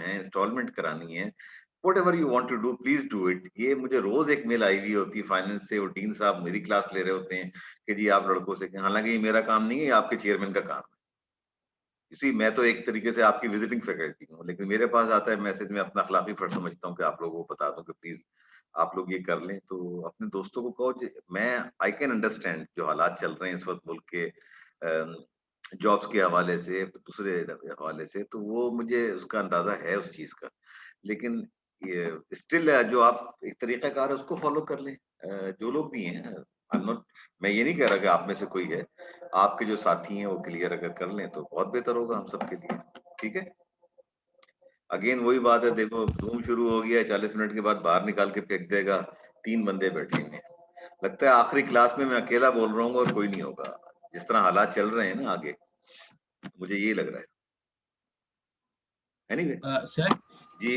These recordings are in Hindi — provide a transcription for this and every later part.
है, इंस्टॉलमेंट करानी है, whatever you want to do please do it. ये मुझे रोज एक मेल आई हुई होती है फाइनेंस से, वो डीन साहब मेरी क्लास ले रहे होते हैं कि जी आप लड़कों से, हालांकि ये मेरा काम नहीं है, ये आपके चेयरमैन का काम है। इसी मैं तो एक तरीके से आपकी विजिटिंग फैकल्टी हूँ, लेकिन मेरे पास आता है मैसेज में, अपना अखलाकी फर्ज समझता हूँ कि आप लोगों को बता दूं कि प्लीज आप लोग ये कर लें। तो अपने दोस्तों को कहो मैं आई कैन अंडरस्टैंड जो हालात चल रहे हैं इस वक्त मुल्क के जॉब्स के हवाले से, दूसरे हवाले से, तो वो मुझे उसका अंदाजा है उस चीज का। लेकिन ये स्टिल जो आप एक तरीकाकार है उसको फॉलो कर लें। जो लोग भी हैं, आई एम नॉट, मैं ये नहीं कह रहा कि आप में से कोई है, आपके जो साथी हैं वो क्लियर अगर कर लें तो बहुत बेहतर होगा हम सबके लिए। ठीक है, अगेन वही बात है, देखो जूम शुरू हो गया है, 40 मिनट के बाद बाहर निकाल के फेंक देगा, 3 बंदे बैठेंगे, लगता है आखिरी क्लास में मैं अकेला बोल रहा हूँ और कोई नहीं होगा, जिस तरह हालात चल रहे हैं ना आगे, मुझे ये लग रहा है। एनीवे सर जी।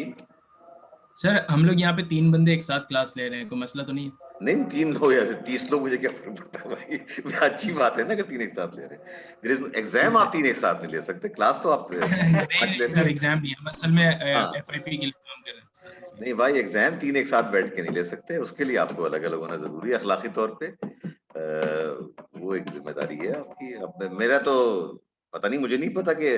सर हम लोग यहाँ पे 3 बंदे एक साथ क्लास ले रहे हैं, कोई मसला तो नहीं है? नहीं 3 लोग या 30 लोग, मुझे क्या फर्क पड़ता है भाई। मैं अच्छी बात है ना कि 3 एक साथ ले रहे हैं। जी एग्जाम सर। आप 3 एक साथ नहीं ले सकते, क्लास तो आप नहीं 5 नहीं ले सर, लें। एग्जाम नहीं, हम असल में हाँ, एफआईपी के लिए काम कर रहे हैं सर, इसलिए। नहीं भाई एग्जाम 3 एक साथ बैठ के नहीं ले सकते, उसके लिए आपको अलग अलग होना जरूरी है अखलाकी तौर पे। वो एक जिम्मेदारी है आपकी। अब मेरा तो पता नहीं, मुझे नहीं पता कि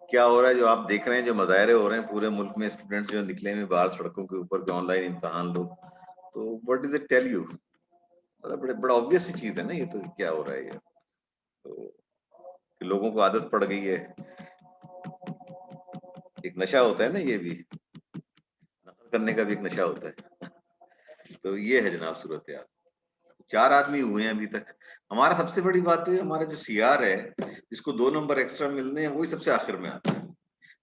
क्या हो रहा है, जो आप देख रहे हैं, जो मुजाहरे हो रहे हैं पूरे मुल्क में, स्टूडेंट्स जो निकले हैं बाहर सड़कों के ऊपर, ऑनलाइन इम्तहान लो, तो what is it tell you, मतलब बड़े बड़ा ऑब्वियस सी चीज है ना ये, तो क्या हो रहा है ये, तो कि लोगों को आदत पड़ गई है, एक नशा होता है ना ये भी, नकल करने का भी एक नशा होता है। तो ये है जनाब सूरत हाल। 4 आदमी हुए हैं अभी तक। हमारा सबसे बड़ी बात तो ये, हमारा जो सीआर है जिसको 2 नंबर एक्स्ट्रा मिलने हैं वही सबसे आखिर में आता है,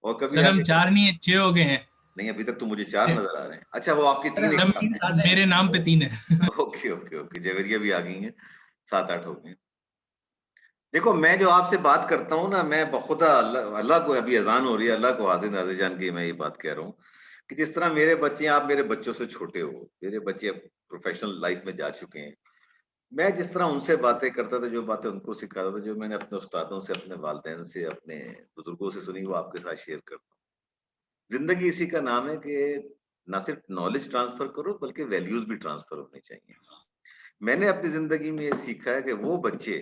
और कभी सर हम आगे 4 नहीं 6 हो गए हैं। नहीं, अभी तक तो मुझे 4 नजर आ रहे हैं। अच्छा वो आपके अरे 3 एक हम साथ मेरे नाम पे 3 है। हैं। ओके ओके ओके, जवेरिया भी आ गई हैं, 7-8 हो गए। देखो मैं जो आपसे बात करता हूँ ना, मैं बखुदा अल्लाह अल्लाह को, अभी अजान हो रही है, अल्लाह को हाजिर नाज़िर जान के मैं ये बात कह रहा हूँ कि जिस तरह मेरे बच्चे, आप मेरे बच्चों से छोटे हो, मेरे बच्चे अब प्रोफेशनल लाइफ में जा चुके हैं, मैं जिस तरह उनसे बातें करता था, जो बातें उनको सिखाता था, जो मैंने अपने उस्तादों से, अपने वालिदैन से, अपने बुजुर्गों से सुनी, वो आपके साथ शेयर करता हूँ। जिंदगी इसी का नाम है कि ना सिर्फ नॉलेज ट्रांसफर करो बल्कि वैल्यूज भी ट्रांसफर होने चाहिए। मैंने अपनी जिंदगी में ये सीखा है कि वो बच्चे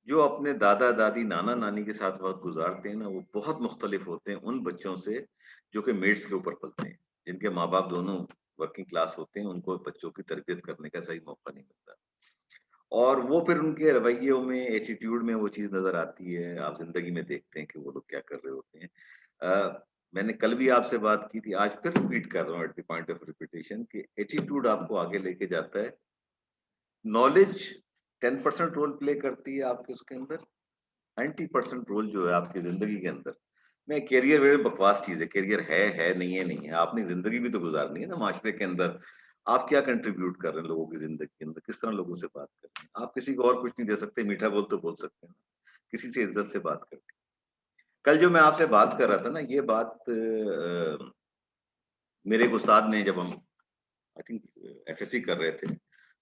जो अपने दादा दादी नाना नानी के साथ वक्त गुजारते हैं ना, वो बहुत मुख्तलिफ होते हैं उन बच्चों से जो कि मेड्स के ऊपर पलते हैं, जिनके माँ बाप दोनों वर्किंग क्लास होते हैं, उनको बच्चों की तरबियत करने का सही मौका नहीं मिलता, और वो फिर उनके रवैयों में, एटीट्यूड में वो चीज नजर आती है। आप जिंदगी में देखते हैं कि वो लोग क्या कर रहे होते हैं। मैंने कल भी आपसे बात की थी, आज फिर रिपीट कर रहा हूँ, at the point of repetition, कि एटीट्यूड आपको आगे लेके जाता है। नॉलेज 10% रोल प्ले करती है आपके उसके अंदर, 90% रोल जो है आपकी जिंदगी के अंदर में, करियर वेरियर बकवास चीज है, करियर है नहीं है, नहीं है, आपने जिंदगी भी तो गुजारनी है ना माशरे के अंदर। आप क्या कंट्रीब्यूट कर रहे हैं लोगों की जिंदगी के अंदर, किस तरह लोगों से बात कर रहे हैं, आप किसी को और कुछ नहीं दे सकते, मीठा बोल तो बोल सकते हैं, किसी से इज्जत से बात करके। कल जो मैं आपसे बात कर रहा था ना, ये बात मेरे एक उस्ताद ने, जब हम आई थिंक एफएससी कर रहे थे,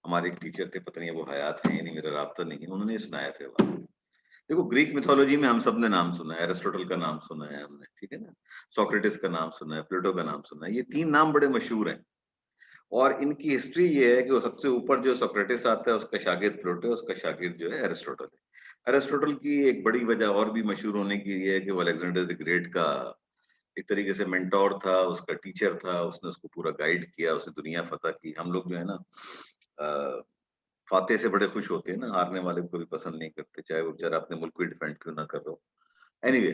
हमारे एक टीचर थे, पता नहीं वो हयात है नहीं, मेरा राब्ता नहीं है, उन्होंने ये सुनाया था बात। देखो ग्रीक मिथोलॉजी में हम सब ने नाम सुना है, एरिस्टोटल का नाम सुना है हमने, ठीक है ना, सोक्रेटिस का नाम सुना है, प्लेटो का नाम सुना है, ये 3 नाम बड़े मशहूर हैं। और इनकी हिस्ट्री ये है कि वो सबसे ऊपर जो सोक्रेटिस आता है, उसका शागिर्द प्लेटो है, उसका शागिर्द जो है एरिस्टोटल है। एरिस्टोटल की एक बड़ी वजह और भी मशहूर होने की ये है कि वो अलेक्जेंडर द ग्रेट का एक तरीके से मेंटोर था, उसका टीचर था, उसने उसको पूरा गाइड किया, उसने दुनिया फतह की। हम लोग जो है ना फातेह से बड़े खुश होते हैं ना, हारने वाले को कभी पसंद नहीं करते, चाहे वो बेचारा अपने मुल्क को डिफेंड क्यों ना कर रहा हो। एनीवे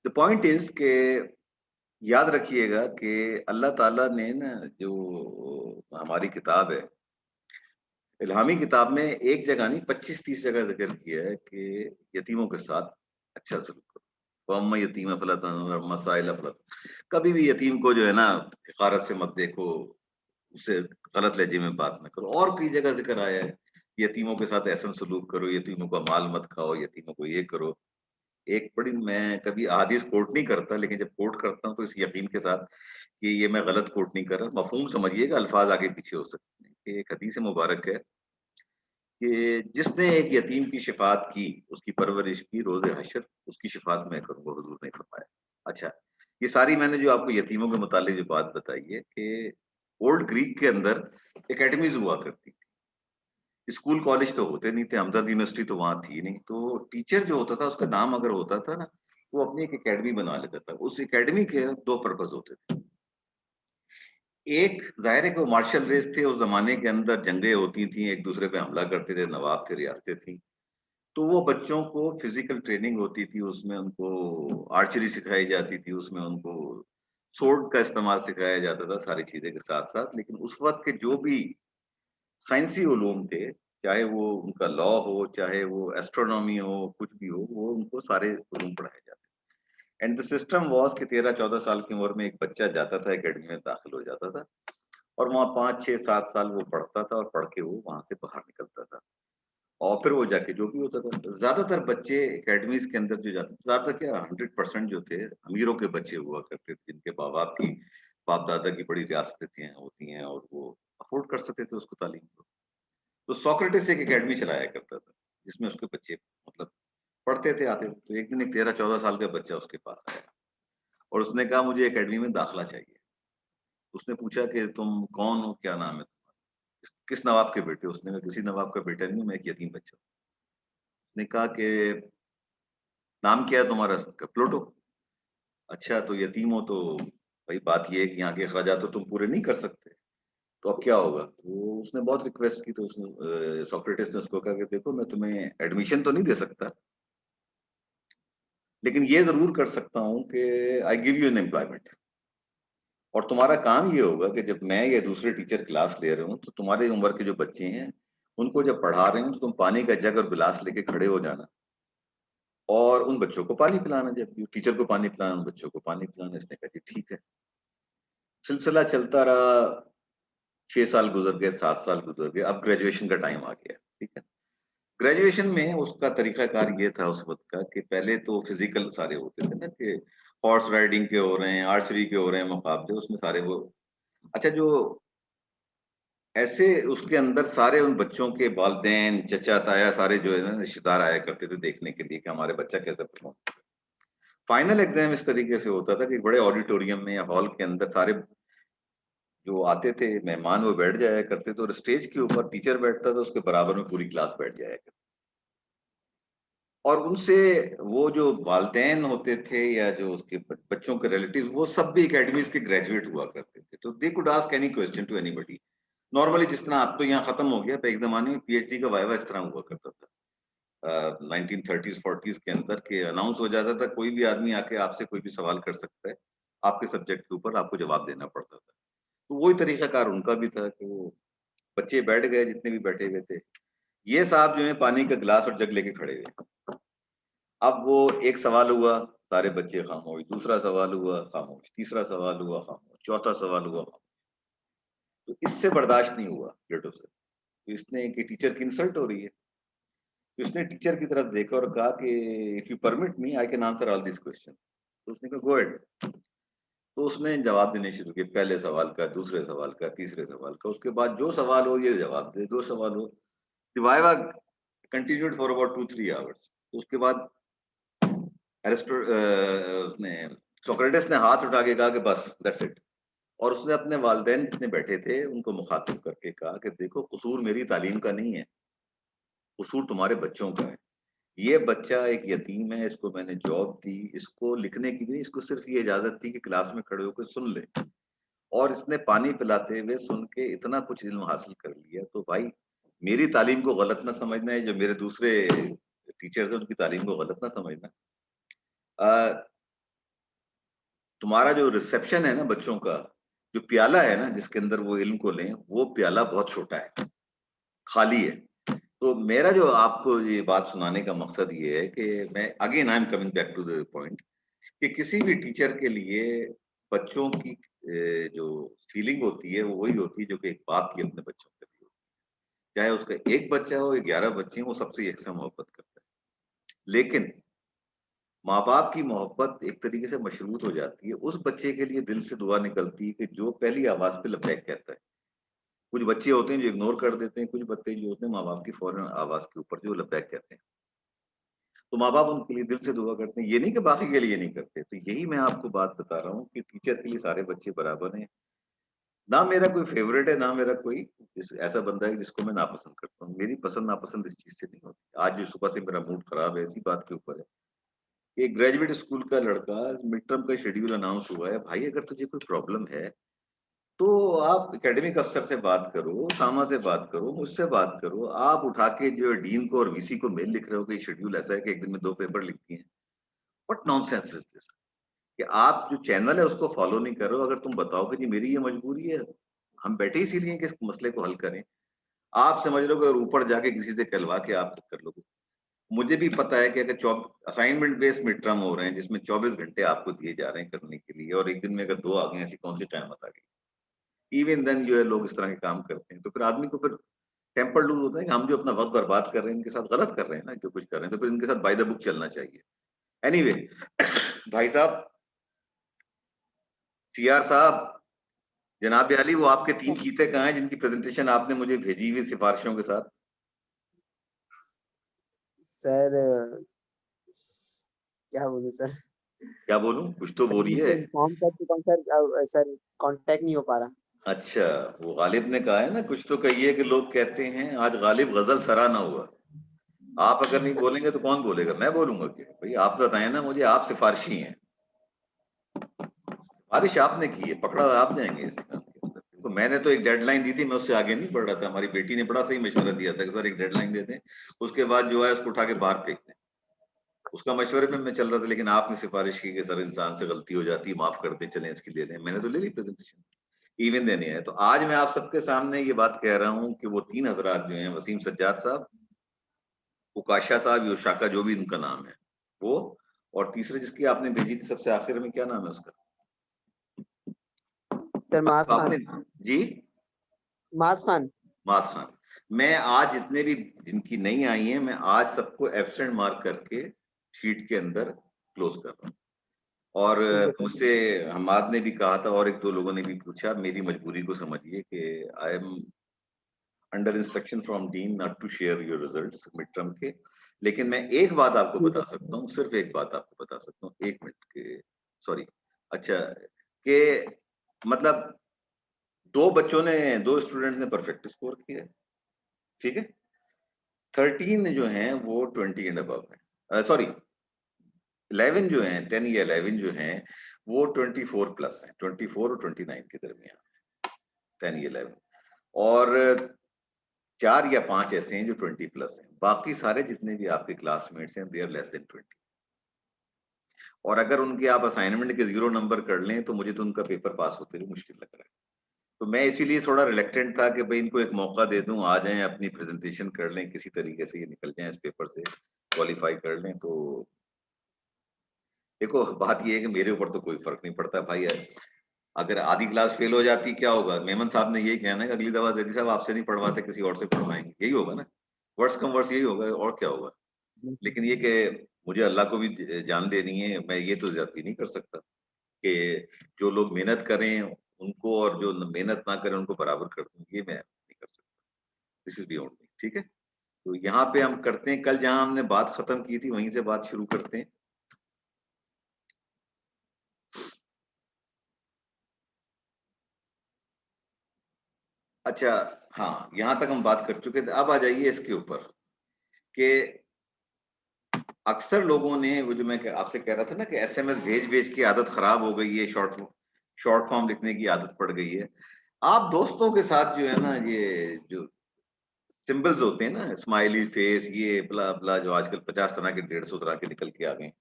द पॉइंट इज के याद रखिएगा कि अल्लाह ताला ने ना, जो हमारी किताब है, इल्हामी किताब में, एक जगह नहीं 25-30 जगह जिक्र किया है कि यतीमों के साथ अच्छा सलूक करो, वम्मा यतीम फला मसाइल फला, कभी भी यतीम को जो है ना हकारत से मत देखो, उससे गलत लहजे में बात ना करो। और कई जगह जिक्र आया है यतीमों के साथ ऐसा सलूक करो, यतीमों का माल मत खाओ, यतीमों को ये करो। एक बड़ी, मैं कभी अहादीस कोट नहीं करता, लेकिन जब कोट करता हूँ तो इस यकीन के साथ कि ये मैं गलत कोट नहीं कर रहा, मफहूम समझिएगा, अल्फाज आगे पीछे हो सकते हैं, कि एक हदीस मुबारक है कि जिसने एक यतीम की शिफात की, उसकी परवरिश की, रोज़े हश्र उसकी शिफात मैं करूंगा, हुजूर ने फरमाया। अच्छा, ये सारी मैंने जो आपको यतीमों के मुतालिक जो बात बताई है कि ओल्ड ग्रीक के अंदर एकेडमीज हुआ करती थी। स्कूल कॉलेज तो होते नहीं थे, हमदर्द यूनिवर्सिटी तो वहाँ थी नहीं, तो टीचर जो होता था उसका नाम अगर होता था ना, वो अपनी एक एकेडमी बना लेता था। उस एकेडमी के 2 पर्पस होते थे। एक ज़ाहिर है कि वो मार्शल रेस थे, उस ज़माने के अंदर जंगें होती थी, एक-दूसरे पे हमला करते थे, नवाब थे, रियासतें थी। तो वो बच्चों को फिजिकल ट्रेनिंग होती थी, उसमें उनको आर्चरी सिखाई जाती थी, उसमें उनको स्वॉर्ड का इस्तेमाल सिखाया जाता था, सारी चीज़ें के साथ-साथ। लेकिन उस वक़्त के जो भी साइंसी उलूम थे, चाहे वो उनका लॉ हो, चाहे वो एस्ट्रोनॉमी हो, कुछ भी हो, वो उनको सारे उलूम पढ़ाए जाते थे। एंड द सिस्टम वाज़ कि 13-14 साल की उम्र में एक बच्चा जाता था, एकेडमी में दाखिल हो जाता था और वहाँ 5, 6, 7 साल वो पढ़ता था और पढ़ के वो वहाँ से बाहर निकलता था। और फिर वो जाके जो भी होता था, ज़्यादातर बच्चे एकेडमीज़ के अंदर जो जाते थे, ज़्यादातर क्या 100% जो थे, अमीरों के बच्चे हुआ करते थे, जिनके माँ-बाप की बाप-दादा की बड़ी रियासतें थी होती हैं और वो अफ़ोर्ड कर सकते थे उसको तालीम को। तो सोक्रेटिस एक एकेडमी चलाया करता था, जिसमें उसके बच्चे मतलब पढ़ते थे, आते थे। तो एक दिन एक 13-14 साल का बच्चा उसके पास आया और उसने कहा मुझे एकेडमी में दाखिला चाहिए। उसने पूछा कि तुम कौन हो? क्या नाम है तुम्हारा? किस नवाब के बेटे हो? उसने कहा किसी नवाब का बेटा नहीं हूँ, मैं एक यतीम बच्चा हूँ। उसने कहा कि नाम क्या है तुम्हारा? प्लूटो। अच्छा तो यतीम हो तो भई बात ये है कि यहाँ के अखराजात तो तुम पूरे नहीं कर सकते, तो अब क्या होगा? तो उसने बहुत रिक्वेस्ट की तो उसने सोक्रेटिस ने उसको कहा कि देखो मैं तुम्हें एडमिशन तो नहीं दे सकता, लेकिन ये ज़रूर कर सकता हूँ कि I give you an employment और तुम्हारा काम ये होगा कि जब मैं या दूसरे टीचर क्लास ले रहे हों, तो तुम्हारी उम्र के जो बच्चे हैं, उनको जब पढ़ा रहे हों, तो तुम पानी का जग और गिलास लेके खड़े हो जाना और उन बच्चों को पानी पिलाना जब टीचर को पानी पिलाना, उन बच्चों को पानी पिलाना। इसने कहा जी ठीक है। सिलसिला चलता रहा, 6 साल गुज़र गए, 7 साल गुज़र गए, अब ग्रेजुएशन का टाइम आ गया, ठीक है? ग्रेजुएशन में उसका तरीक़ाकार ये था उस वक़्त का कि पहले तो फिज़िकल सारे होते थे ना कि हॉर्स राइडिंग के हो रहे हैं, आर्चरी के हो रहे हैं मुकाबले, उसमें सारे वो अच्छा जो ऐसे उसके अंदर सारे उन बच्चों के वालिदैन, चचा-ताया सारे जो है ना रिश्तेदार आया करते थे देखने के लिए कि हमारे बच्चा कैसे परफ़ॉर्म फाइनल एग्ज़ाम इस तरीके से होता था कि बड़े ऑडिटोरियम में या हॉल के अंदर सारे जो आते थे मेहमान वो बैठ जाया करते थे और स्टेज के ऊपर टीचर बैठता था, उसके बराबर में पूरी क्लास बैठ जाया करती और उनसे वो जो वालिदैन होते थे या जो उसके बच्चों के रिलेटिव्स वो सब भी एकेडमीज़ के ग्रेजुएट हुआ करते थे। तो they could ask any question to anybody. Normally जिस तरह अब तो यहाँ खत्म हो गया, एक ज़माने में पीएचडी का वाइवा इस तरह हुआ करता था। 1930s 40s के अंदर के अनाउंस हो जाता था, कोई भी आदमी आके आपसे कोई भी सवाल कर सकता है। आपके सब्जेक्ट के ऊपर आपको जवाब देना पड़ता था। तो वही तरीक़ाकार उनका भी था कि वो बच्चे बैठ गए जितने भी बैठे हुए थे। ये साहब जो है पानी का गिलास और जग लेके खड़े हुए। अब वो एक सवाल हुआ, सारे बच्चे खामोश, दूसरा सवाल हुआ खामोश, तीसरा सवाल हुआ खामोश, चौथा सवाल हुआ खामोश। तो इससे बर्दाश्त नहीं हुआ प्लेटो से। तो इसने कि टीचर की इंसल्ट हो रही है। तो इसने टीचर की तरफ देखा और कहा कि if you permit me I can answer all this question. तो उसने कहा गो अहेड। तो उसने जवाब देने शुरू किए पहले सवाल का, दूसरे सवाल का, तीसरे सवाल का। उसके बाद जो सवाल हो ये जवाब दे, 2 सवाल हो। The viva continued for about 2-3 hours. तो उसके बाद उसने सोक्रेटिस ने हाथ उठा के कहा कि बस दैट्स इट। और उसने अपने वालिदैन जितने बैठे थे उनको मुखातिब करके कहा कि देखो कसूर मेरी तालीम का नहीं है, कसूर तुम्हारे बच्चों का है। ये बच्चा एक यतीम है, इसको मैंने जॉब दी, इसको लिखने की भी इसको सिर्फ ये इजाज़त थी कि क्लास में खड़े होकर सुन ले और इसने पानी पिलाते हुए सुन के इतना कुछ इल्म हासिल कर लिया, तो भाई मेरी तालीम को गलत ना समझना है, जो मेरे दूसरे टीचर्स हैं उनकी तालीम को गलत ना समझना। अ, तुम्हारा जो रिसेप्शन है ना बच्चों का, जो प्याला है ना जिसके अंदर वो इल्म को लें, वो प्याला बहुत छोटा है, खाली है। तो मेरा जो आपको ये बात सुनाने का मकसद ये है कि मैं again I am coming back to the point कि किसी भी टीचर के लिए बच्चों की जो फीलिंग होती है वो वही होती है जो कि एक बाप की अपने बच्चों के लिए होती है। चाहे उसका 1 बच्चा हो या 11 बच्चे हों, वो सबसे यकसा मोहब्बत करता है। लेकिन माँ-बाप की मोहब्बत एक तरीके से मशरूत हो जाती है। उस बच्चे के लिए दिल से दुआ निकलती है कि जो पहली आवाज़ पे लब्बैक कहता है। कुछ बच्चे होते हैं जो इग्नोर कर देते हैं, कुछ बच्चे जो होते हैं माँ-बाप की फ़ौरन आवाज़ के ऊपर जो लब्बैक कहते हैं। तो माँ बाप उनके लिए दिल से दुआ करते हैं, ये नहीं कि बाकी के लिए नहीं करते। तो यही मैं आपको बात बता रहा हूँ कि टीचर के लिए सारे बच्चे बराबर हैं। ना मेरा कोई फेवरेट है, ना मेरा कोई ऐसा बंदा है जिसको मैं नापसंद करता हूँ। मेरी पसंद नापसंद इस चीज़ से नहीं होती। आज जो सुबह से मेरा मूड खराब है इसी बात के ऊपर है। एक ग्रेजुएट स्कूल का लड़का मिड टर्म का शेड्यूल अनाउंस हुआ है। भाई अगर तुझे कोई प्रॉब्लम है, तो आप एकेडमिक अफ़सर से बात करो, सामा से बात करो, मुझसे बात करो। आप उठा के जो डीन को और वीसी को मेल लिख रहे हो कि शेड्यूल ऐसा है कि एक दिन में 2 पेपर लिख दिए। What nonsense is this? कि आप जो चैनल है उसको फॉलो नहीं कर रहे हो। अगर तुम बताओ कि जी मेरी ये मजबूरी है, हम बैठे इसीलिए हैं कि इस मसले को हल करें। आप समझ लो कि अगर ऊपर जाके किसी से कहलवा के आप कर लोगे। मुझे भी पता है कि अगर असाइनमेंट बेस्ड मिड टर्म हो रहे हैं जिसमें 24 घंटे आपको दिए जा रहे हैं करने के लिए और एक दिन में अगर 2 आ गए, ऐसी कौन-सी कयामत आ गई। इवन देन जो है लोग इस तरह के काम करते हैं। तो फिर आदमी को फिर टेम्पर लूज़ होता है कि हम जो अपना वक़्त बर्बाद कर रहे हैं, इनके साथ गलत कर रहे हैं ना, जो कुछ कर रहे हैं, तो फिर इनके साथ बाय द बुक चलना चाहिए। एनीवे भाई साहब, सीआर साहब, जनाब अली, वो आपके 3 चीते कहाँ हैं जिनकी प्रेज़ेंटेशन आपने मुझे भेजी हुई सिफ़ारिशों के साथ? सर क्या बोलूँ सर? क्या बोलूँ? कुछ तो सर बोलिए। उनको इन्फॉर्म कर चुका हूँ सर, सर कॉन्टैक्ट नहीं हो पा रहा। अच्छा, वो गालिब ने कहा है ना, कुछ तो कहिए कि लोग कहते हैं आज गालिब गज़ल सरा ना हुआ। आप अगर नहीं बोलेंगे तो कौन बोलेगा? मैं बोलूँगा क्या? भई आप बताएँ ना मुझे, आप सिफ़ारिशी हैं। सिफ़ारिश आपने की है, पकड़ा आप जाएँगे इस काम के अंदर। देखो मैंने तो एक डेडलाइन दी थी, मैं उससे आगे नहीं बढ़ रहा था। हमारी बेटी ने बड़ा सही मशवरा दिया था कि सर एक डेडलाइन दे दें, उसके बाद जो है उसको उठा के बाहर फेंक दें। उसका मशवरे पे मैं चल रहा था, लेकिन आपने सिफ़ारिश की कि सर इंसान से गलती हो जाती है, माफ़ कर दें, चलें इसकी ले लें। मैंने तो ले ली प्रेज़ेंटेशन। इवन देने हैं। तो आज मैं आप सबके सामने ये बात कह रहा हूँ कि वो 3 हज़रात जो हैं, वसीम सज्जाद साहब, उकाशा साहब, योशाका, जो भी उनका नाम है, वो, और तीसरे जिसकी आपने भेजी थी सबसे आखिर में, क्या नाम है उसका? सर मास आपने खान। जी? मास खान। मास खान। मैं आज जितने भी जिनकी नहीं आई हैं, मैं आज सबको एब्सेंट मार्क करके शीट के अंदर क्लोज़ कर रहा हूँ। और ठीक है सर। मुझसे हमाद ने भी कहा था और 1-2 लोगों ने भी पूछा, मेरी मजबूरी को समझिए कि I am under instruction from dean not to share your results mid term के। लेकिन मैं एक बात आपको ठीक बता है सकता सर। हूँ, सिर्फ एक बात आपको बता सकता हूँ, 1 मिनट के, सॉरी, अच्छा, कि मतलब 2 बच्चों ने, 2 स्टूडेंट ने परफेक्ट स्कोर किया है, ठीक है? 13 जो हैं वो 20 एंड अबव हैं। सॉरी, 11 जो हैं, 10 या 11 जो हैं, वो 24 प्लस हैं, 24 और 29 के दरमियान, 10 या 11, और 4 या 5 ऐसे हैं जो 20 प्लस हैं। बाकी सारे जितने भी आपके क्लासमेट्स हैं, दे आर लेस देन 20। और अगर उनके आप असाइनमेंट के 0 नंबर कर लें, तो मुझे तो उनका पेपर पास होते हुए मुश्किल लग रहा है। तो मैं इसीलिए थोड़ा रिलक्टेंट था कि भई इनको एक मौका दे दूँ, आ जाएँ, अपनी प्रेज़ेंटेशन कर लें, किसी तरीके से ये निकल जाएँ इस पेपर से, क्वालीफाई कर लें। तो देखो, बात ये है कि मेरे ऊपर तो कोई फ़र्क नहीं पड़ता भाई। अगर आधी क्लास फेल हो जाती, क्या होगा? मेमन साहब ने यही कहना है कि अगली दफ़ा ज़ैदी साहब आपसे नहीं पढ़वाते, किसी और से पढ़वाएँगे। यही होगा ना? वर्स्ट कम वर्स्ट यही होगा, और क्या होगा? लेकिन ये कि मुझे अल्लाह को भी जान देनी है, मैं ये तो ज़्यादती नहीं कर सकता कि जो लोग मेहनत करें उनको, और जो मेहनत ना करें उनको बराबर कर दूँ, ये मैं नहीं कर सकता। दिस इज़ बियॉन्ड मी, ठीक है? तो यहाँ पे हम करते हैं, कल जहाँ हमने बात खत्म की थी वहीं से बात शुरू करते हैं। अच्छा, हाँ, यहाँ तक हम बात कर चुके थे। अब आ जाइए इसके ऊपर कि अक्सर लोगों ने, वो जो मैं आपसे कह रहा था ना कि एसएमएस भेज-भेज की आदत खराब हो गई है, शॉर्ट फॉर्म लिखने की आदत पड़ गई है। आप दोस्तों के साथ जो है ना, ये जो सिंबल्स होते हैं ना, स्माइली फेस, ये ब्ला-ब्ला, जो आजकल 50 तरह के, 150 तरह के निकल के आ गए हैं।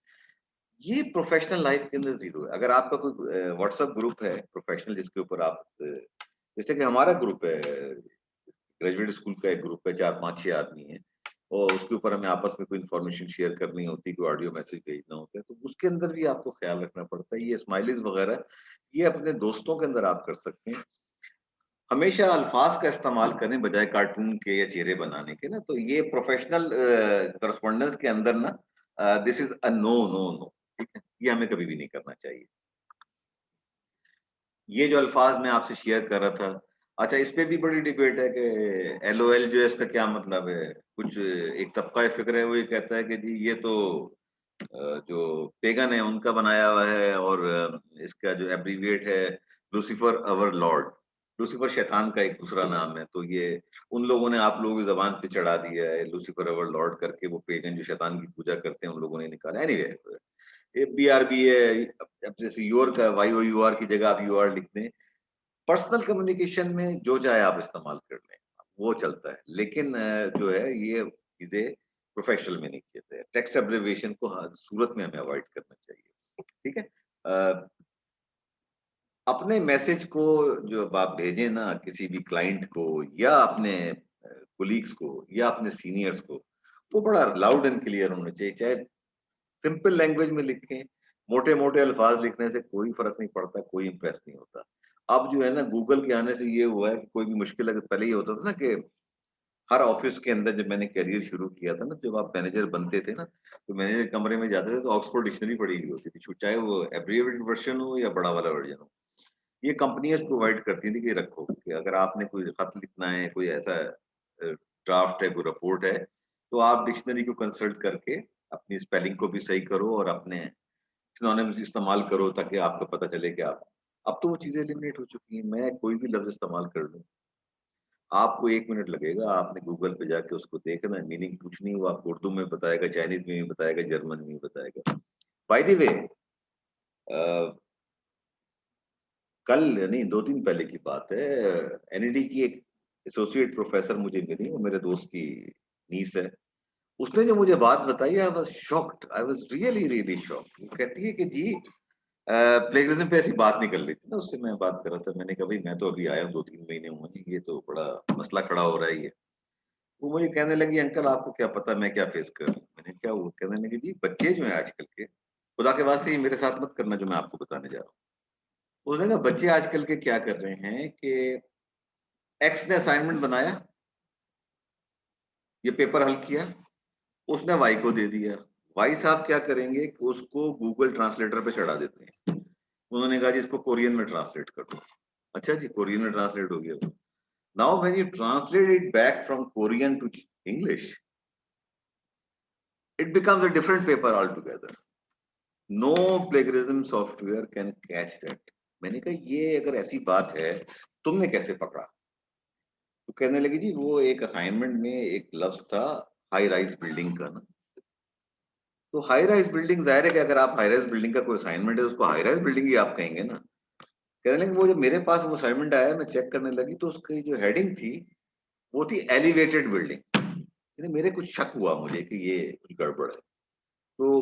ये प्रोफेशनल लाइफ के अंदर ज़ीरो है। अगर आपका कोई व्हाट्सएप ग्रुप है प्रोफेशनल, जिसके ऊपर आप जैसे कि हमारा ग्रुप है, ग्रेजुएट स्कूल का एक ग्रुप है, 4-5-6 आदमी हैं, और उसके ऊपर हमें आपस में कोई इन्फॉर्मेशन शेयर करनी होती है, कोई ऑडियो मैसेज भेजना होता है, तो उसके अंदर भी आपको ख्याल रखना पड़ता है। ये स्माइलीज़ वगैरह, ये अपने दोस्तों के अंदर आप कर सकते हैं। हमेशा अल्फाज का इस्तेमाल करें बजाय कार्टून के या चेहरे बनाने के ना, तो ये प्रोफेशनल कॉरेस्पोंडेंस के अंदर ना, this is a no, no, no, ठीक है? ये हमें कभी भी नहीं करना चाहिए। ये जो अल्फाज मैं आपसे शेयर कर रहा था, अच्छा, इस पे भी बड़ी डिबेट है कि एलओएल जो है इसका क्या मतलब है। कुछ एक तबका फिक्र है, वो ये कहता है कि जी ये तो जो पेगन है उनका बनाया हुआ है, और इसका जो एब्रीविएट है लूसीफर अवर लॉर्ड। लूसीफर शैतान का एक दूसरा नाम है, तो ये उन लोगों ने आप लोगों की जबान पे चढ़ा दिया है लूसीफर अवर लॉर्ड करके। वो पेगन जो शैतान की पूजा करते हैं उन लोगों ने निकाला। एनीवे, ये बीआरबी है। अब जैसे यूआर का वाईओयूआर की जगह आप यूआर लिख दें। पर्सनल कम्युनिकेशन में जो चाहे आप इस्तेमाल कर लें, वो चलता है। लेकिन जो है ये चीजें प्रोफेशनल में नहीं किए थे। टेक्स्ट एब्रिविएशन को हर सूरत में हमें अवॉइड करना चाहिए। ठीक है। अपने मैसेज को जब आप भेजें ना किसी भी क्लाइंट को या अपने कोलीग्स को या अपने सीनियर्स को, वो बड़ा लाउड एंड क्लियर होना चाहिए। चाहे सिंपल लैंग्वेज में लिखें, मोटे-मोटे अल्फाज लिखने से कोई फ़र्क नहीं पड़ता, कोई इम्प्रेस नहीं होता। अब जो है ना गूगल के आने से ये हुआ है कि कोई भी मुश्किल अगर पहले ये होता था ना कि हर ऑफ़िस के अंदर जब मैंने करियर शुरू किया था ना, जब आप मैनेजर बनते थे ना, तो मैनेजर कमरे में जाते थे तो ऑक्सफोर्ड डिक्शनरी पड़ी हुई होती थी, चाहे वो एब्रिविएटेड वर्ज़न हो या बड़ा वाला वर्ज़न हो। ये कंपनियाँ प्रोवाइड करती थी कि रखो, कि अगर आपने कोई खत लिखना है, कोई ऐसा ड्राफ्ट है, कोई रिपोर्ट है, तो आप डिक्शनरी को कंसल्ट करके अपनी स्पेलिंग को भी सही करो और अपने सिनोनिम्स इस्तेमाल करो, ताकि आपको पता चले कि आप। अब तो वो चीज़ें एलिमिनेट हो चुकी हैं। मैं कोई भी लफ्ज़ इस्तेमाल कर लूँ, आपको 1 मिनट लगेगा, आपने गूगल पे जाके उसको देखना है, मीनिंग पूछनी है, वो आपको उर्दू में बताएगा, चाइनीज़ में भी बताएगा, जर्मन में भी बताएगा। बाय द वे, अ, कल नहीं 2 दिन पहले की बात है, एनईडी की एक एसोसिएट प्रोफ़ेसर मुझे मिली, वो मेरे दोस्त की नीस है। उसने जो मुझे बात बताई, I was shocked, I was really, really shocked. वो कहती है कि जी प्लेगरिज्म पे ऐसी बात नहीं कर ली थी ना, उससे मैं बात कर रहा था। मैंने कहा भई मैं तो अभी आया हूँ, 2-3 महीने हुए हैं, ये तो बड़ा मसला खड़ा हो रहा है ये। वो मुझे कहने लगी, अंकल आपको क्या पता मैं क्या फेस कर रही हूँ? मैंने क्या हुआ? कहने लगी जी बच्चे जो हैं आजकल के, खुदा के वास्ते ये मेरे साथ मत करना जो मैं आपको बताने जा रहा हूँ। उसने कहा बच्चे आजकल के क्या कर रहे हैं कि एक्स ने असाइनमेंट बनाया, ये पेपर हल किया, उसने वाई को दे दिया। वाई साहब क्या करेंगे कि उसको गूगल ट्रांसलेटर पे चढ़ा देते हैं। उन्होंने कहा जी इसको कोरियन में ट्रांसलेट कर दो। अच्छा जी, कोरियन में ट्रांसलेट हो गया वो। Now when you translate it back from Korean to English, it becomes a different paper altogether. No plagiarism software can catch that. मैंने कहा ये अगर ऐसी बात है, तुमने कैसे पकड़ा? तो कहने लगी जी वो एक असाइनमेंट में एक लफ्ज था हाई राइज बिल्डिंग का ना। तो हाई राइज बिल्डिंग, जाहिर है कि अगर आप हाई राइज बिल्डिंग का कोई असाइनमेंट है उसको हाई राइज बिल्डिंग ही आप कहेंगे ना। कहने लगी वो जब मेरे पास वो असाइनमेंट आया, मैं चेक करने लगी तो उसकी जो हेडिंग थी वो थी एलिवेटेड बिल्डिंग। मेरे कुछ शक हुआ मुझे कि ये कुछ गड़बड़ है। तो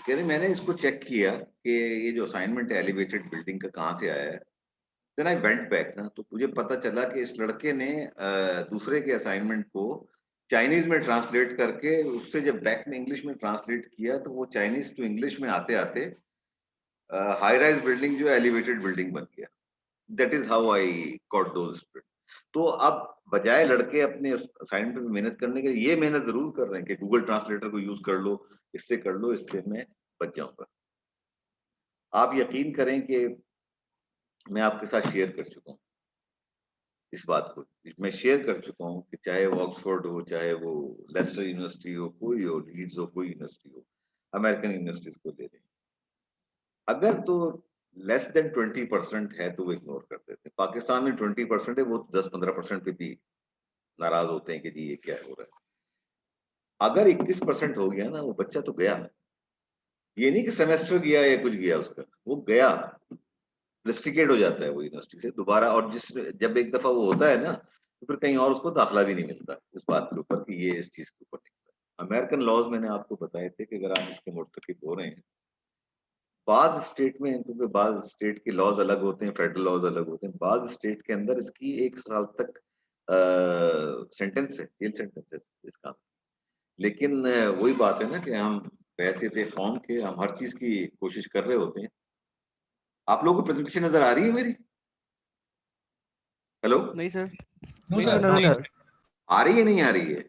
कह रहे मैंने इसको चेक किया कि ये जो असाइनमेंट है एलिवेटेड बिल्डिंग का कहाँ से आया है। देन आई वेंट बैक ना, तो मुझे पता चला कि इस लड़के ने दूसरे के असाइनमेंट को चाइनीज में ट्रांसलेट करके उससे जब बैक में इंग्लिश में ट्रांसलेट किया तो वो चाइनीज टू इंग्लिश में आते आते हाई राइज बिल्डिंग जो एलिवेटेड बिल्डिंग बन गया। That is how I got those. तो अब बजाय लड़के अपने असाइनमेंट पे मेहनत करने के, ये मेहनत जरूर कर रहे हैं कि गूगल ट्रांसलेटर को यूज कर लो, इससे कर लो, इससे मैं बच जाऊंगा। आप यकीन करें कि मैं आपके साथ शेयर कर चुका हूँ इस बात को। मैं शेयर कर चुका हूँ कि चाहे वो ऑक्सफोर्ड हो, चाहे वो लेस्टर यूनिवर्सिटी हो, कोई हो, लीड्स हो, कोई यूनिवर्सिटी हो, अमेरिकन यूनिवर्सिटीज को ले लें, अगर तो लेस देन 20% है तो वो इग्नोर कर देते हैं। पाकिस्तान में 20% है, वो 10-15% पे भी नाराज होते हैं कि जी ये क्या हो रहा है। अगर 21% हो गया ना, वो बच्चा तो गया। ये नहीं कि सेमेस्टर गया या कुछ गया उसका, वो गया, रस्टिकेट हो जाता है वो यूनिवर्सिटी से दोबारा। और जिस जब एक दफा वो होता है ना, तो फिर कहीं और उसको दाखिला भी नहीं मिलता इस बात के ऊपर कि ये इस चीज के ऊपर निकला। अमेरिकन लॉज मैंने आपको बताए थे कि अगर आप इसके मुर्तकिब हो रहे हैं, बाद स्टेट में, क्योंकि बाद स्टेट के लॉज अलग होते हैं, फेडरल लॉज अलग होते हैं, बाद स्टेट के अंदर इसकी 1 साल तक सेंटेंस है, जेल सेंटेंस है इसका। लेकिन वही बात है ना कि हम पैसे थे कौम के, हम हर चीज की कोशिश कर रहे होते हैं। आप लोगों को प्रेजेंटेशन नजर आ रही है मेरी? हेलो, नहीं सर, नो नहीं सर, सर, नजर नहीं नहीं आ सर, आ रही है नहीं आ रही है?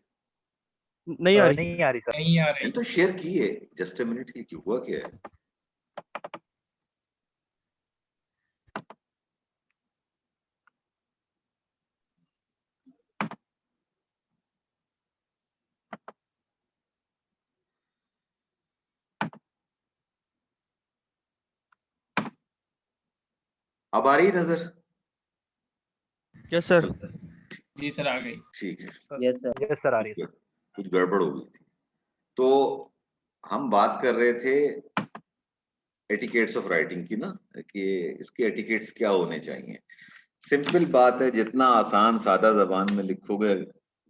नहीं आ रही। नहीं आ रही सर। नहीं आ मैंने रही। तो शेयर की है, जस्ट अ मिनट की, क्यों हुआ क्या है? अब आ रही है नजर? Yes sir. जी सर, आ गई। ठीक है, यस सर। यस सर, आ रही है। कुछ गड़बड़ हो गई थी। तो हम बात कर रहे थे एटिकेट्स ऑफ राइटिंग की ना, कि इसके एटिकेट्स क्या होने चाहिए। सिंपल बात है, जितना आसान सादा जबान में लिखोगे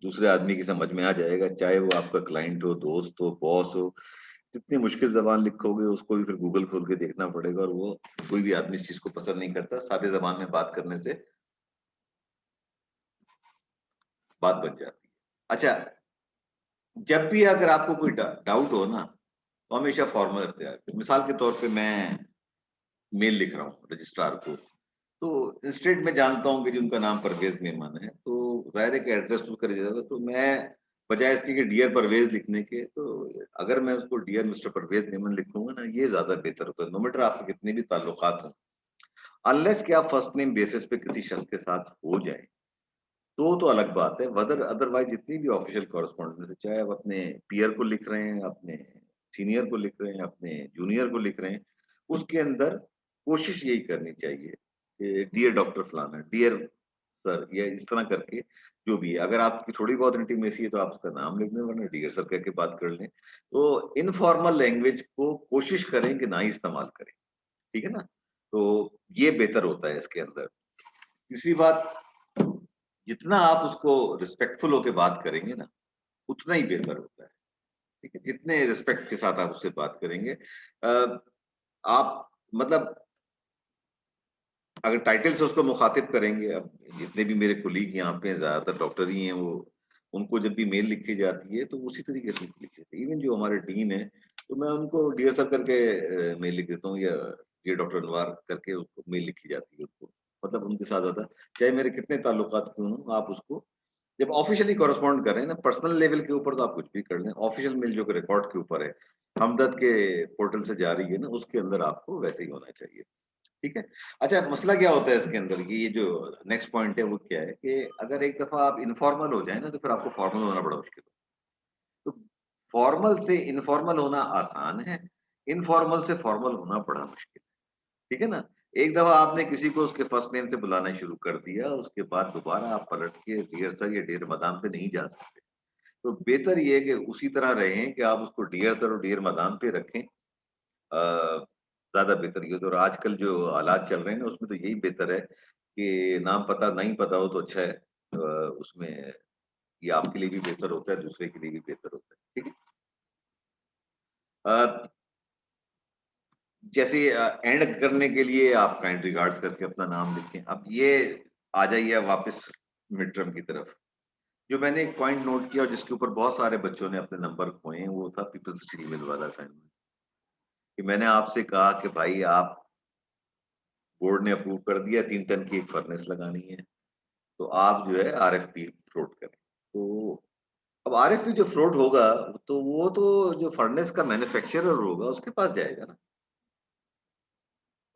दूसरे आदमी की समझ में आ जाएगा, चाहे वो आपका क्लाइंट हो, दोस्त हो, बॉस हो। जितनी मुश्किल जबान लिखोगे उसको भी फिर गूगल खोल के देखना पड़ेगा, और वो कोई भी आदमी इस चीज को पसंद नहीं करता। सादे जबान में बात करने से बात बन जाती है। अच्छा, जब भी अगर आपको कोई डाउट हो ना, तो हमेशा फॉर्मल इख्तियार करें। मिसाल के तौर पे मैं मेल लिख रहा हूँ रजिस्ट्रार को, तो इंस्टेड में जानता हूँ कि जिनका नाम परवेज मेमन है, तो जाहिर है कि एड्रेस तो कर जाएगा। तो मैं बजाय इसके कि डियर परवेज लिखने के, तो अगर मैं उसको डियर मिस्टर परवेज मेमन लिखूंगा ना, ये ज्यादा बेहतर होता है, नो मैटर आपके कितने भी ताल्लुकात हों। अनलेस कि आप फर्स्ट नेम बेसिस पे किसी शख्स के साथ हो जाए, तो अलग बात है। वदर अदरवाइज जितनी भी ऑफिशियल कॉरेस्पॉन्डेंस है, चाहे आप अपने पीयर को लिख रहे हैं, अपने सीनियर को लिख रहे हैं, अपने जूनियर को लिख रहे हैं, उसके अंदर कोशिश यही करनी चाहिए कि डियर डॉक्टर फलाना, डियर सर, या इस तरह करके जो भी है। अगर आपकी थोड़ी बहुत इंटीमेसी है तो आप उसका नाम लिख दें, वरना डियर सर करके बात कर लें। तो इनफॉर्मल लैंग्वेज को कोशिश करें कि ना ही इस्तेमाल करें, ठीक है ना। तो ये बेहतर होता है इसके अंदर। तीसरी बात, जितना आप उसको रिस्पेक्टफुल होके बात करेंगे ना, उतना ही बेहतर होता है, ठीक है। जितने रिस्पेक्ट के साथ आप उससे बात करेंगे, आप मतलब अगर टाइटल से उसको मुखातिब करेंगे, अब जितने भी मेरे कोलीग यहाँ पे ज्यादातर डॉक्टर ही हैं, वो उनको जब भी मेल लिखी जाती है तो उसी तरीके से लिखी जाती है। इवन जो हमारे डीन है, तो मैं उनको डियर सर करके मेल लिख देता हूँ, या डियर डॉक्टर अनवार करके उसको मेल लिखी जाती है उनको। मतलब उनके साथ ज्यादा, चाहे मेरे कितने ताल्लुकात क्यों हो, आप उसको जब ऑफिशियली कॉरेस्पॉन्ड कर रहे हैं ना, पर्सनल लेवल के ऊपर तो आप कुछ भी कर लें। ऑफिशियल मेल जो कि रिकॉर्ड के ऊपर है, हमदर्द के पोर्टल से जा रही है ना, उसके अंदर आपको वैसे ही होना चाहिए, ठीक है। अच्छा, मसला क्या होता है इसके अंदर, ये जो नेक्स्ट पॉइंट है वो क्या है कि अगर एक दफा आप इनफॉर्मल हो जाए ना, तो फिर आपको फॉर्मल होना बड़ा मुश्किल है। तो फॉर्मल से इनफॉर्मल होना आसान है, इनफॉर्मल से फॉर्मल होना बड़ा मुश्किल है, ठीक है ना। एक दफा आपने किसी को उसके फर्स्ट नेम से बुलाना शुरू कर दिया, उसके बाद दोबारा आप पलट के डियर सर या डियर मदाम पे नहीं जा सकते। तो बेहतर ये है कि उसी तरह रहें कि आप उसको डियर सर और डियर मदाम पे रखें। ज्यादा बेहतर ये, तो और आजकल जो हालात चल रहे हैं ना, उसमें तो यही बेहतर है कि नाम पता नहीं पता हो तो अच्छा है। उसमें ये आपके लिए भी बेहतर होता है, दूसरे के लिए भी बेहतर होता है, ठीक है। अ, जैसे एंड करने के लिए आप काइंड रिगार्ड्स करके अपना नाम लिखें। अब ये आ जाइए वापस मिड टर्म की तरफ। जो मैंने एक पॉइंट नोट किया और जिसके ऊपर बहुत सारे बच्चों ने अपने नंबर खोए हैं, वो था पीपल्स स्टील मिल वाला असाइनमेंट। कि मैंने आपसे कहा कि भाई, आप बोर्ड ने अप्रूव कर दिया 3 टन की एक फर्नेस लगानी है, तो आप जो है आरएफपी फ्लोट करें। तो अब आरएफपी जो फ्लोट होगा, तो वो तो जो फर्नेस का मैन्युफैक्चरर होगा उसके पास जाएगा ना।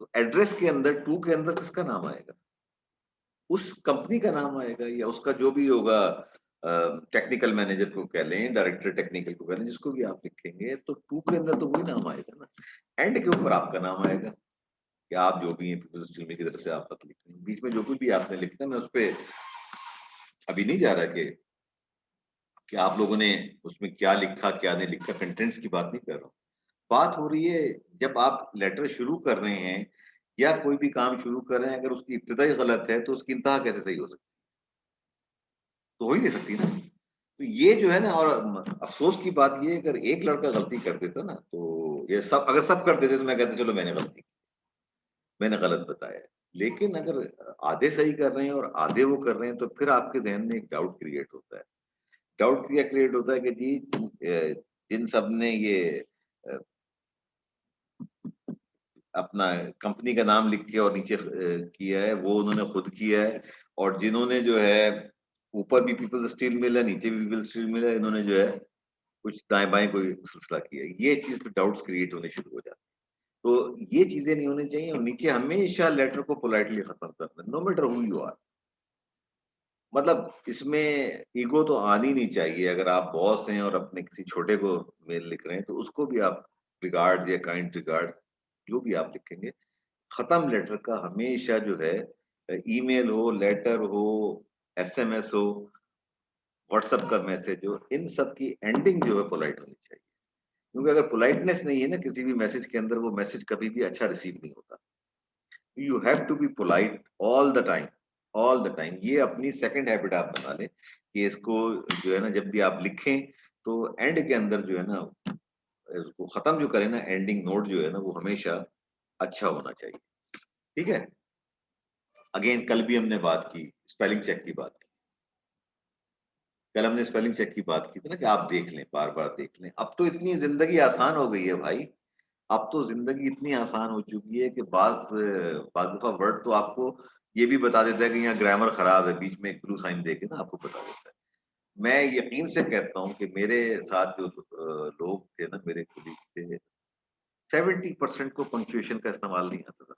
तो एड्रेस के अंदर 2 के अंदर किसका नाम आएगा? उस कंपनी का नाम आएगा, या उसका जो भी होगा, टेक्निकल मैनेजर को कह लें, डायरेक्टर टेक्निकल को कह लें, जिसको भी आप लिखेंगे, तो 2 के अंदर तो वही नाम आएगा ना। एंड के ऊपर आपका नाम आएगा कि आप जो भी हैं पीपल्स स्टील मिल की तरफ से आप मत लिखें। बीच में जो कुछ भी आपने लिखना है, मैं उस पे अभी नहीं जा रहा कि आप लोगों ने उसमें क्या लिखा क्या नहीं लिखा, कंटेंट्स की बात नहीं कर रहा हूँ। बात हो रही है, जब आप लेटर शुरू कर रहे हैं या कोई भी काम शुरू कर रहे हैं, अगर उसकी इब्तिदा ही गलत है तो उसकी इंतहा कैसे सही हो सकती है? तो हो ही नहीं सकती ना। तो ये जो है ना, और अफसोस की बात ये है, अगर एक लड़का गलती कर देता ना, तो ये सब अगर सब कर देते तो मैं कहता चलो मैंने गलती की, मैंने गलत बताया। लेकिन अगर आधे सही कर रहे हैं और आधे वो कर रहे हैं, तो फिर आपके जहन में एक डाउट क्रिएट होता है। डाउट क्या क्रिएट होता है कि जी, जिन सब ने ये अ, अपना कंपनी का नाम लिख के और नीचे किया है, वो उन्होंने खुद किया है। और जिन्होंने जो है ऊपर भी पीपल्स स्टील मिल है, नीचे भी पीपल्स स्टील मिल है, इन्होंने जो है कुछ दाएं बाएं कोई सिलसिला किया है। ये चीज पे डाउट्स क्रिएट होने शुरू हो जाते हैं। तो ये चीजें नहीं होनी चाहिए, और नीचे हमेशा लेटर को पोलाइटली खत्म करना, no matter who you are. मतलब इसमें ईगो तो आनी नहीं चाहिए। अगर आप बॉस हैं और अपने किसी छोटे को मेल लिख रहे हैं, तो उसको भी आप रिगार्ड या काइंड रिगार्ड जो भी आप लिखेंगे, खत्म लेटर का हमेशा जो है, ईमेल हो, लेटर हो, एसएमएस हो, व्हाट्सएप का मैसेज हो, इन सब की एंडिंग जो है पोलाइट होनी चाहिए। क्योंकि अगर पोलाइटनेस नहीं है ना किसी भी मैसेज के अंदर, वो मैसेज कभी भी अच्छा रिसीव नहीं होता। You have to be polite all the time, all the time. ये अपनी सेकंड हैबिट आप बना लें कि इसको जो है ना, जब भी आप लिखें तो एंड के अंदर जो है ना, उसको खत्म जो करें ना, एंडिंग नोट जो है ना, वो हमेशा अच्छा होना चाहिए। ठीक है। अगेन कल भी हमने बात की स्पेलिंग चेक की बात की। कल हमने स्पेलिंग चेक की बात की थी ना कि आप देख लें, बार बार देख लें। अब तो इतनी जिंदगी आसान हो गई है भाई, अब तो जिंदगी इतनी आसान हो चुकी है कि बाज दफा वर्ड तो आपको ये भी बता देता है कि यहाँ ग्रामर खराब है, बीच में एक ब्लू साइन देके ना आपको बता देता है। मैं यकीन से कहता हूँ कि मेरे साथ जो लोग थे ना, मेरे कुलीग थे, 70% को पंक्चुएशन का इस्तेमाल नहीं आता था।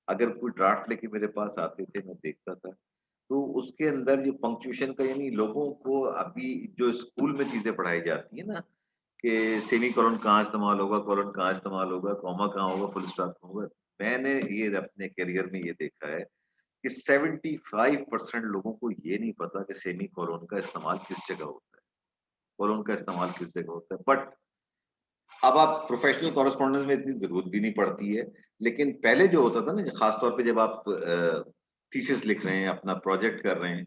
अगर कोई ड्राफ्ट लेके मेरे पास आते थे, मैं देखता था, तो उसके अंदर जो पंक्चुएशन का, यानी लोगों को अभी जो स्कूल में चीजें पढ़ाई जाती है ना कि सेमी कोलन कहाँ इस्तेमाल होगा, कोलन कहाँ इस्तेमाल होगा, कॉमा कहाँ होगा, फुल स्टॉप कहाँ होगा, मैंने ये अपने करियर में ये देखा है कि 75% लोगों को ये नहीं पता कि सेमी कोलन का इस्तेमाल किस जगह होता है, कोलन का इस्तेमाल किस जगह होता है। बट अब आप प्रोफेशनल कॉरेस्पॉन्डेंस में इतनी जरूरत भी नहीं पड़ती है, लेकिन पहले जो होता था ना, खासतौर पे जब आप थीसिस लिख रहे हैं, अपना प्रोजेक्ट कर रहे हैं,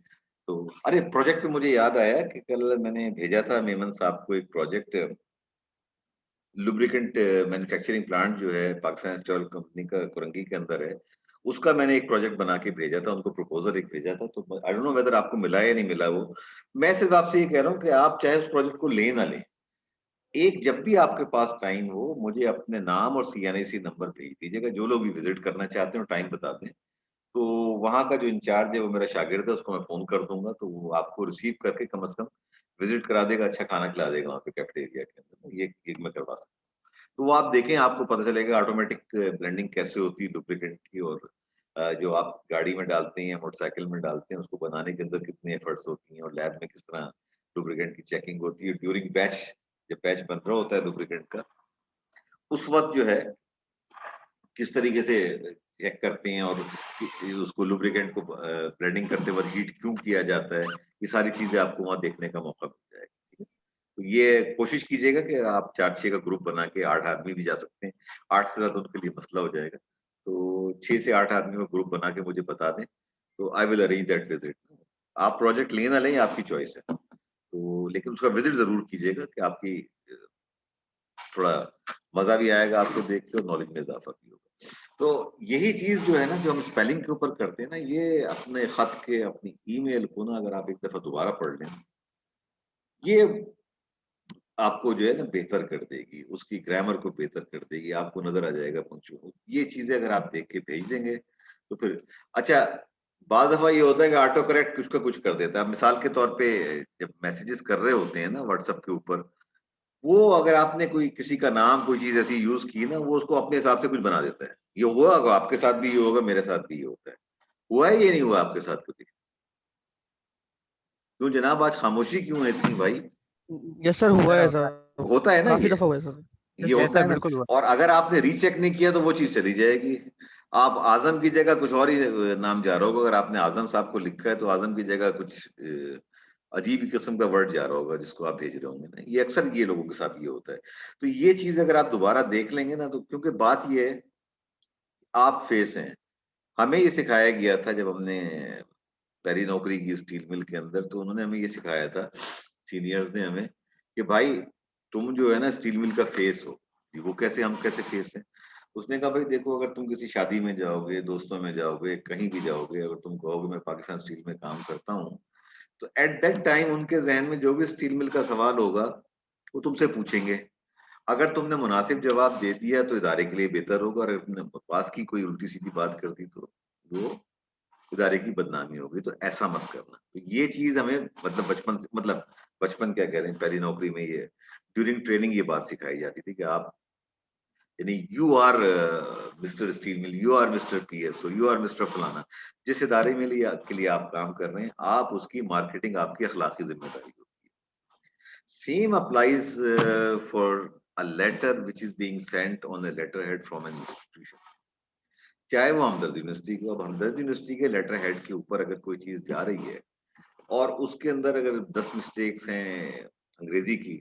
तो अरे प्रोजेक्ट पे मुझे याद आया कि कल मैंने भेजा था मेमन साहब को एक प्रोजेक्ट, लुब्रिकेंट मैन्युफैक्चरिंग प्लांट जो है पाकिस्तान स्टील कंपनी का कुरंगी के अंदर है, उसका मैंने एक प्रोजेक्ट बना के भेजा था उनको, प्रपोजल एक भेजा था। तो आई डोंट नो वेदर आपको मिला या नहीं मिला वो। मैं सिर्फ आपसे ये कह रहा हूँ कि आप चाहे उस प्रोजेक्ट को ले ना लें, एक जब भी आपके पास टाइम हो, मुझे अपने नाम और सीएनआईसी नंबर भेज दीजिएगा। जो लोग भी विजिट करना चाहते हो टाइम बता दें, तो वहाँ का जो इंचार्ज है वो मेरा शागिर्द है, उसको मैं फोन कर दूंगा, तो वो आपको रिसीव करके कम से कम विजिट करा देगा, अच्छा खाना खिला देगा वहाँ पे कैफेटेरिया के अंदर। ये मैं करवा सकता हूँ। तो वो आप देखें, आपको पता चलेगा ऑटोमेटिक ब्लेंडिंग कैसे होती है लुब्रिकेंट की, और जो आप गाड़ी में डालते हैं या मोटरसाइकिल में डालते हैं, उसको बनाने के अंदर कितने एफर्ट्स होती हैं, और लैब में किस तरह लुब्रिकेंट की चेकिंग होती है ड्यूरिंग बैच। जब बैच बन रहा होता है लुब्रिकेंट का, उस वक्त जो है किस तरीके से चेक करते हैं, और उसको लुब्रिकेंट को ब्लेंडिंग करते वक्त हीट क्यों किया जाता है, ये सारी चीजें आपको वहां देखने का मौका मिल जाएगा। ठीक है। तो ये कोशिश कीजिएगा कि आप 4-6 का ग्रुप बना के, 8 आदमी भी जा सकते हैं, 8 से ज्यादा उनके लिए मसला हो जाएगा, तो 6 से 8 आदमी का ग्रुप बना के मुझे बता दें, तो I will arrange that visit. आप प्रोजेक्ट लें ना लें, आपकी चॉइस है, तो लेकिन उसका विजिट जरूर कीजिएगा कि आपकी थोड़ा मजा भी आएगा आपको देख के, और नॉलेज में इजाफा भी होगा। तो यही चीज जो है ना, जो हम स्पेलिंग के ऊपर करते हैं ना, ये अपने खत के, अपनी ईमेल को ना, अगर आप एक दफा दोबारा पढ़ लें, ये आपको जो है ना बेहतर कर देगी, उसकी ग्रामर को बेहतर कर देगी, आपको नजर आ जाएगा पंक्चुअल। ये चीजें अगर आप देख के भेज देंगे तो फिर अच्छा। बार दफा ये होता है कि ऑटो करेक्ट कुछ का कुछ कर देता है। मिसाल के तौर पे जब मैसेजेस कर रहे होते हैं ना व्हाट्सएप के ऊपर, वो अगर आपने कोई किसी का नाम, कोई चीज ऐसी यूज की ना, वो उसको अपने हिसाब से कुछ बना देता है। ये हुआ होगा आपके साथ भी, ये होगा मेरे साथ भी ये होता है। हुआ है ये नहीं हुआ आपके साथ कभी? क्यों जनाब, आज खामोशी क्यों है इतनी भाई? यस सर, हुआ सर है होता है। सर, होता है ना काफी ये दफा हुआ है सर। ये यस यस होता यस है सर, ना। बिल्कुल हुआ। और अगर आपने रीचेक नहीं किया तो वो चीज चली जाएगी। आप आजम की जगह कुछ और ही नाम जा रहा होगा। अगर आपने आजम साहब को लिखा है तो आजम की जगह कुछ अजीब ही किस्म का वर्ड जा रहा होगा जिसको आप भेज रहे होंगे ना। ये अक्सर ये लोगों के साथ ये होता है। तो ये चीज अगर आप दोबारा देख लेंगे ना, तो क्योंकि बात ये है, आप फेस हैं। हमें ये सिखाया गया था जब हमने पहली नौकरी की स्टील मिल के अंदर, तो उन्होंने हमें ये सिखाया था, सीनियर्स ने हमें, कि भाई तुम जो है ना स्टील मिल का फेस हो। वो कैसे, हम कैसे फेस हैं? उसने कहा भाई देखो, अगर तुम किसी शादी में जाओगे, दोस्तों में जाओगे, कहीं भी जाओगे, अगर तुम कहोगे मैं पाकिस्तान स्टील में काम करता हूँ, तो एट दैट टाइम उनके जहन में जो भी स्टील मिल का सवाल होगा वो तुमसे पूछेंगे। अगर तुमने मुनासिब जवाब दे दिया तो इदारे के लिए बेहतर होगा, और अगर तुमने बकवास की, कोई उल्टी सीधी बात कर दी, तो वो इदारे की बदनामी होगी। तो ऐसा मत करना। तो ये चीज हमें मतलब बचपन से, मतलब बचपन क्या कह रहे हैं, पहली नौकरी में ये ड्यूरिंग ट्रेनिंग ये बात सिखाई जाती थी कि आप, यानी you are mister steel mill, you are mister PSO, you are mister फलाना। जिस इदारे में के लिए आप काम कर रहे हैं, आप उसकी मार्केटिंग आपकी अखलाकी जिम्मेदारी होती है। Same applies for a letter which is being sent on a letterhead from an institution. चाहे वो हमदर्द यूनिवर्सिटी को, अब हमदर्द यूनिवर्सिटी के लेटर हेड के ऊपर अगर कोई चीज जा रही है और उसके अंदर अगर 10 मिस्टेक्स हैं अंग्रेजी की,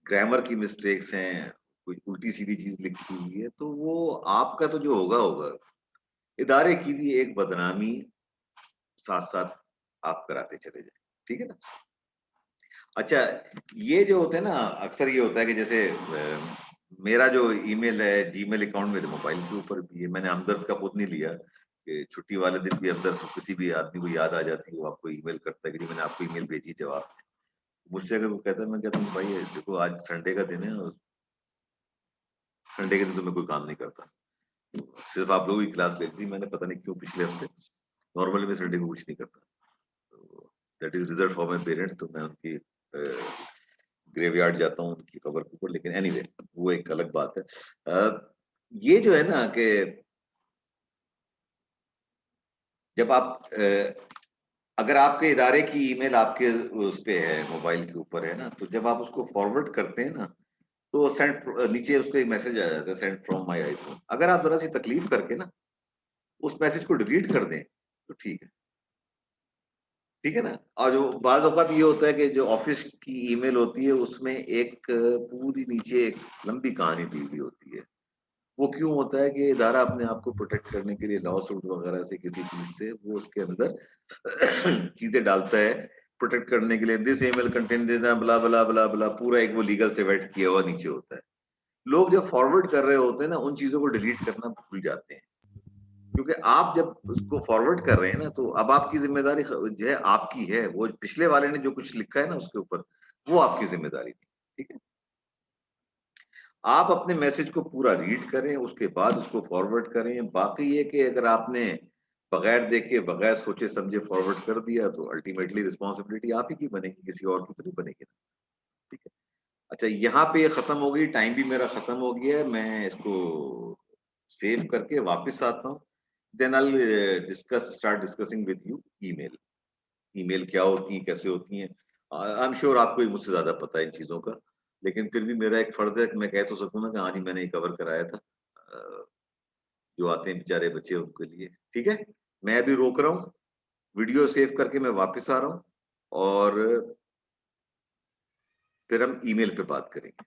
ग्रामर की मिस्टेक्स हैं, कोई उल्टी सीधी चीज लिखी हुई है, तो वो आपका तो जो होगा होगा, इदारे की भी एक बदनामी साथ साथ आप कराते चले जाए, ठीक है ना। अच्छा, ये जो होते हैं ना, अक्सर ये होता है कि जैसे मेरा जो ईमेल है, जीमेल अकाउंट मेरे मोबाइल के ऊपर भी है। मैंने हमदर्द का खुद नहीं लिया कि छुट्टी वाले दिन भी हमदर्द को किसी भी आदमी को याद आ जाती है, वो आपको ईमेल करता है कि जी मैंने आपको ईमेल भेजी, जवाब दें। मुझसे अगर वो कहता है, मैं कहता हूँ भाई देखो आज संडे का दिन है और संडे के दिन तो मैं कोई काम नहीं करता। सिर्फ आप लोगों की क्लास लेती थी मैंने, पता नहीं क्यों पिछले हफ्ते। नॉर्मली मैं संडे को कुछ नहीं करता। That is reserve for my parents, तो मैं उनकी ग्रेवयार्ड जाता हूँ उनकी कबर के ऊपर, लेकिन एनीवे वो एक अलग बात है। ये जो है ना कि जब आप अगर आपके इदारे की ईमेल आपके उस पे है, मोबाइल के ऊपर है ना, तो जब आप उसको फॉरवर्ड करते हैं ना, तो सेंड नीचे उसको एक मैसेज आ जाता है, सेंड फ्रॉम माय आईफोन। अगर आप जरा सी तकलीफ करके ना उस मैसेज को डिलीट कर दें तो ठीक है। ठीक है ना? और जो बाज़ औक़ात ये होता है कि जो ऑफ़िस की ईमेल होती है उसमें एक पूरी नीचे एक लंबी कहानी दी हुई होती है। वो क्यों होता है कि इदारा अपने आप को प्रोटेक्ट करने के लिए लॉ सूट वग़ैरह से किसी चीज़ से वो उसके अंदर चीज़ें डालता है, प्रोटेक्ट करने के लिए दिस ईमेल कंटेन देना ब्ला, ब्ला, ब्ला, ब्ला पूरा एक वो लीगल से वेट किया हुआ नीचे होता है। लोग जब फॉरवर्ड कर रहे होते हैं ना, उन चीज़ों को डिलीट करना भूल जाते हैं। क्योंकि आप जब उसको फॉरवर्ड कर रहे हैं ना, तो अब आपकी ज़िम्मेदारी जो है आपकी है, वो पिछले वाले ने जो कुछ लिखा है ना उसके ऊपर, वो आपकी ज़िम्मेदारी थी, ठीक है? आप अपने मैसेज को पूरा रीड करें, उसके बाद उसको फॉरवर्ड करें। बाकी ये कि अगर आपने बगैर देखे, बगैर सोचे-समझे फॉरवर्ड कर दिया, तो अल्टीमेटली रिस्पॉन्सिबिलिटी आप ही की बनेगी, किसी और की तो नहीं बनेगी ना, ठीक है? अच्छा, यहाँ पे ये खत्म हो गई, टाइम भी मेरा खत्म हो गया है, मैं इसको सेव करके वापस आता हूँ। Then I will start discussing with you email. Email क्या होती हैं, कैसे होती हैं? आई एम श्योर आपको ही मुझसे ज़्यादा पता है इन चीज़ों का, लेकिन फिर भी मेरा एक फर्ज़ है कि मैं कह तो सकूँ ना कि हाँ जी, मैंने ये कवर कराया था। जो आते हैं बेचारे बच्चे उनके लिए, ठीक है? मैं अभी रोक रहा हूँ, वीडियो सेव करके मैं वापस आ रहा हूँ और फिर हम ईमेल पे बात करेंगे।